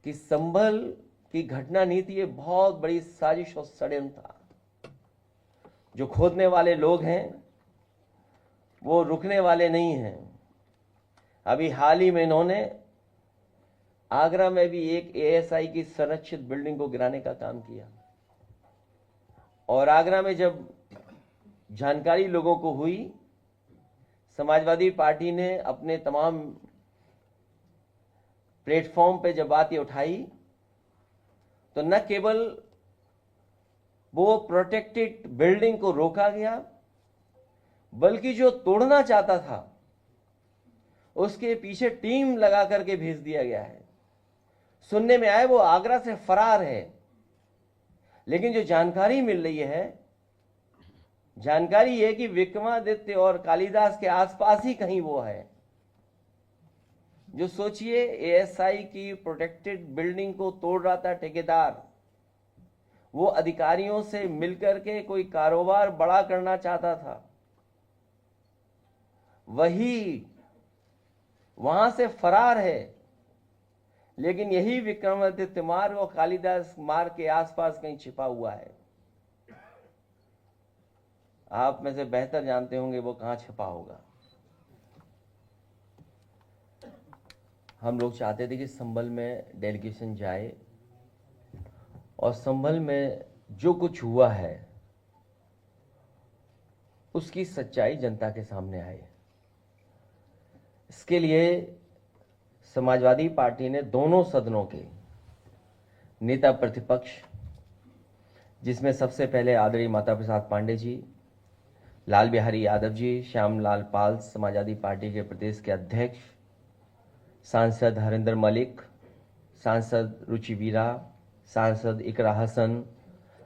कि संभल की घटना नहीं थी, ये बहुत बड़ी साजिश और षड्यंत्र था। जो खोदने वाले लोग हैं वो रुकने वाले नहीं हैं। अभी हाल ही में इन्होंने आगरा में भी एक एएसआई की संरक्षित बिल्डिंग को गिराने का काम किया। और आगरा में जब जानकारी लोगों को हुई, समाजवादी पार्टी ने अपने तमाम प्लेटफॉर्म पे जब बात ये उठाई तो न केवल वो प्रोटेक्टेड बिल्डिंग को रोका गया, बल्कि जो तोड़ना चाहता था उसके पीछे टीम लगा करके भेज दिया गया है। सुनने में आए वो आगरा से फरार है, लेकिन जो जानकारी मिल रही है, जानकारी है कि विक्रमादित्य और कालिदास के आसपास ही कहीं वो है। जो सोचिए, एएसआई की प्रोटेक्टेड बिल्डिंग को तोड़ रहा था ठेकेदार, वो अधिकारियों से मिलकर के कोई कारोबार बड़ा करना चाहता था, वही वहां से फरार है। लेकिन यही विक्रमादित्य मार्ग और कालिदास मार्ग के आसपास कहीं छिपा हुआ है। आप में से बेहतर जानते होंगे वो कहां छिपा होगा। हम लोग चाहते थे कि संभल में डेलीगेशन जाए और संभल में जो कुछ हुआ है उसकी सच्चाई जनता के सामने आए। इसके लिए समाजवादी पार्टी ने दोनों सदनों के नेता प्रतिपक्ष, जिसमें सबसे पहले आदरणीय माता प्रसाद पांडे जी, लाल बिहारी यादव जी, श्यामलाल पाल समाजवादी पार्टी के प्रदेश के अध्यक्ष, सांसद हरिंदर मलिक, सांसद रुचि वीरा, सांसद इकरा हसन,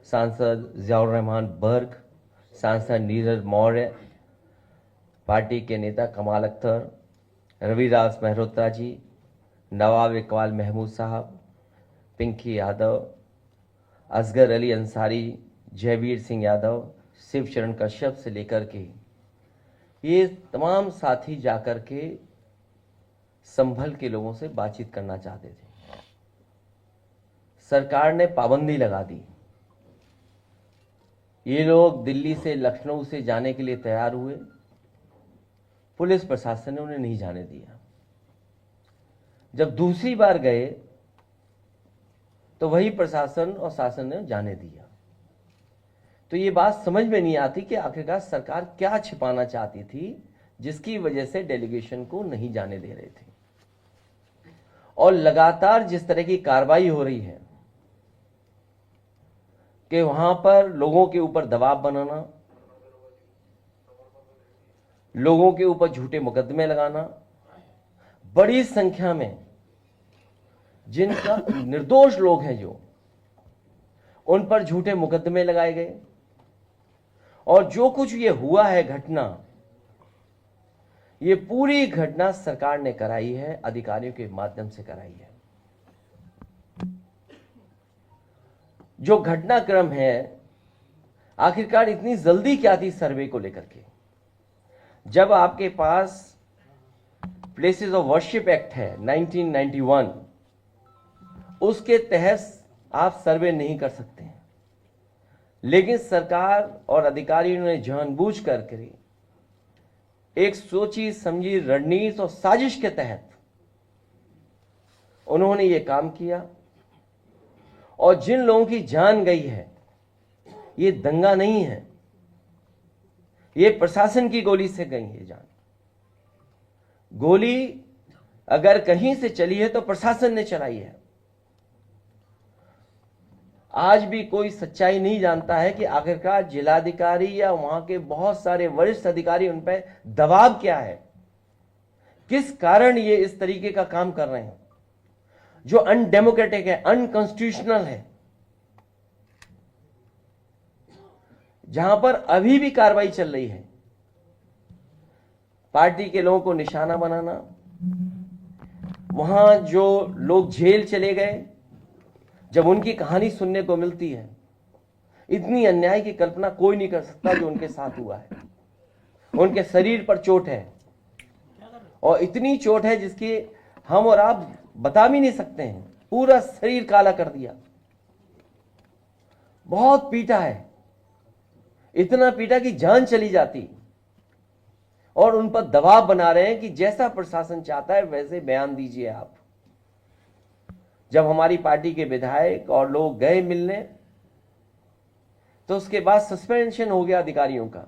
सांसद जियाउर रहमान बर्ग, सांसद नीरज मौर्य, पार्टी के नेता कमाल अख्तर, रविदास मेहरोत्रा जी, नवाब इकबाल महमूद साहब, पिंकी यादव, असगर अली अंसारी, जयवीर सिंह यादव, शिवचरण कश्यप से लेकर के ये तमाम साथी जाकर के संभल के लोगों से बातचीत करना चाहते थे। सरकार ने पाबंदी लगा दी। ये लोग दिल्ली से लखनऊ से जाने के लिए तैयार हुए, पुलिस प्रशासन ने उन्हें नहीं जाने दिया। जब दूसरी बार गए तो वही प्रशासन और शासन ने जाने दिया। तो ये बात समझ में नहीं आती कि आखिरकार सरकार क्या छिपाना चाहती थी, जिसकी वजह से डेलीगेशन को नहीं जाने दे रहे थे। और लगातार जिस तरह की कार्रवाई हो रही है कि वहां पर लोगों के ऊपर दबाव बनाना, लोगों के ऊपर झूठे मुकदमे लगाना, बड़ी संख्या में जिनका निर्दोष लोग हैं जो, उन पर झूठे मुकदमे लगाए गए। और जो कुछ ये हुआ है घटना, ये पूरी घटना सरकार ने कराई है, अधिकारियों के माध्यम से कराई है। जो घटनाक्रम है, आखिरकार इतनी जल्दी क्या थी सर्वे को लेकर के? जब आपके पास प्लेसेस ऑफ वर्शिप एक्ट है 1991, उसके तहत आप सर्वे नहीं कर सकते हैं। लेकिन सरकार और अधिकारियों ने जानबूझ करके एक सोची समझी रणनीति और साजिश के तहत उन्होंने ये काम किया। और जिन लोगों की जान गई है, ये दंगा नहीं है, ये प्रशासन की गोली से गई है जान। गोली अगर कहीं से चली है तो प्रशासन ने चलाई है। आज भी कोई सच्चाई नहीं जानता है कि आखिरकार जिलाधिकारी या वहां के बहुत सारे वरिष्ठ अधिकारी उन पर दबाव क्या है, किस कारण ये इस तरीके का काम कर रहे हैं जो अनडेमोक्रेटिक है, अनकॉन्स्टिट्यूशनल है। जहां पर अभी भी कार्रवाई चल रही है, पार्टी के लोगों को निशाना बनाना, वहां जो लोग जेल चले गए, जब उनकी कहानी सुनने को मिलती है, इतनी अन्याय की कल्पना कोई नहीं कर सकता जो उनके साथ हुआ है। उनके शरीर पर चोट है और इतनी चोट है जिसकी हम और आप बता भी नहीं सकते हैं। पूरा शरीर काला कर दिया, बहुत पीटा है, इतना पीटा कि जान चली जाती, और उन पर दबाव बना रहे हैं कि जैसा प्रशासन चाहता है वैसे बयान दीजिए आप। जब हमारी पार्टी के विधायक और लोग गए मिलने तो उसके बाद सस्पेंशन हो गया अधिकारियों का,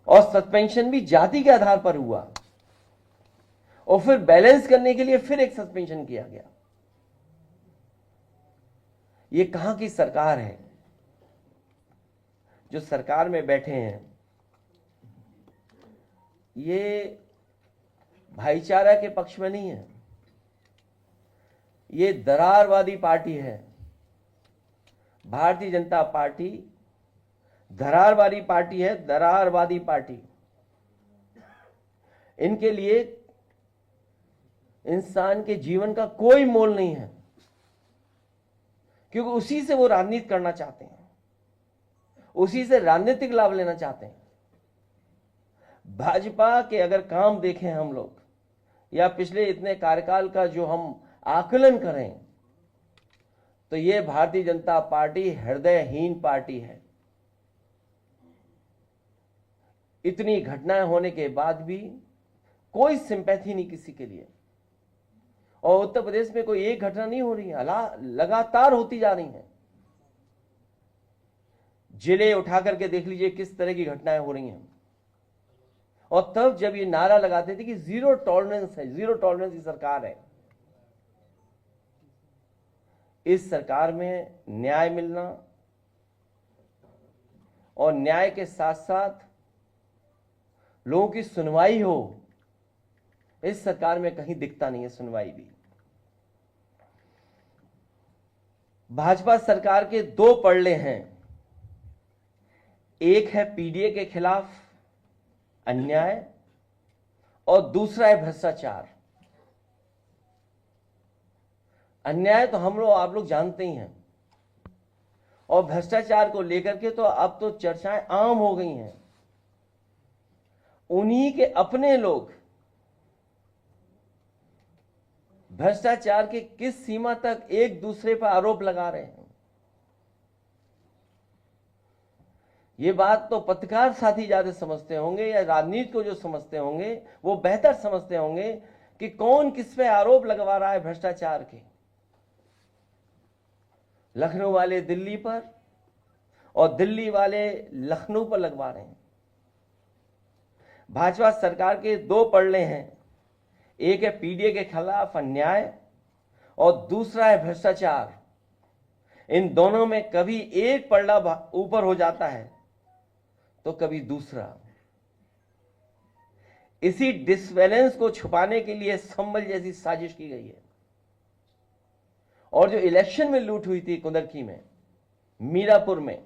और सस्पेंशन भी जाति के आधार पर हुआ, और फिर बैलेंस करने के लिए फिर एक सस्पेंशन किया गया। ये कहां की सरकार है? जो सरकार में बैठे हैं ये भाईचारा के पक्ष में नहीं है, ये दरारवादी पार्टी है। भारतीय जनता पार्टी दरारवादी पार्टी है, दरारवादी पार्टी। इनके लिए इंसान के जीवन का कोई मोल नहीं है, क्योंकि उसी से वो राजनीति करना चाहते हैं, उसी से राजनीतिक लाभ लेना चाहते हैं। भाजपा के अगर काम देखें हम लोग, या पिछले इतने कार्यकाल का जो हम आकलन करें, तो ये भारतीय जनता पार्टी हृदयहीन पार्टी है। इतनी घटनाएं होने के बाद भी कोई सिंपैथी नहीं किसी के लिए, और उत्तर प्रदेश में कोई एक घटना नहीं हो रही है, लगातार होती जा रही हैं। जिले उठा करके देख लीजिए किस तरह की घटनाएं हो रही हैं। और तब जब ये नारा लगाते थे कि जीरो टॉलरेंस है, जीरो टॉलरेंस की सरकार है, इस सरकार में न्याय मिलना और न्याय के साथ साथ लोगों की सुनवाई हो, इस सरकार में कहीं दिखता नहीं है सुनवाई भी। भाजपा सरकार के दो पड़ले हैं, एक है पीडीए के खिलाफ अन्याय और दूसरा है भ्रष्टाचार। अन्याय तो हम लोग आप लोग जानते ही हैं, और भ्रष्टाचार को लेकर के तो अब तो चर्चाएं आम हो गई हैं। उन्हीं के अपने लोग भ्रष्टाचार के किस सीमा तक एक दूसरे पर आरोप लगा रहे हैं। ये बात तो पत्रकार साथी ज्यादा समझते होंगे, या राजनीति को जो समझते होंगे वो बेहतर समझते होंगे कि कौन किस पे आरोप लगवा रहा है भ्रष्टाचार के। लखनऊ वाले दिल्ली पर और दिल्ली वाले लखनऊ पर लगवा रहे हैं। भाजपा सरकार के दो पड़ले हैं, एक है पीडीए के खिलाफ अन्याय और दूसरा है भ्रष्टाचार। इन दोनों में कभी एक पड़ला ऊपर हो जाता है तो कभी दूसरा। इसी डिसबैलेंस को छुपाने के लिए संभल जैसी साजिश की गई है। और जो इलेक्शन में लूट हुई थी कुंदरकी में, मीरापुर में,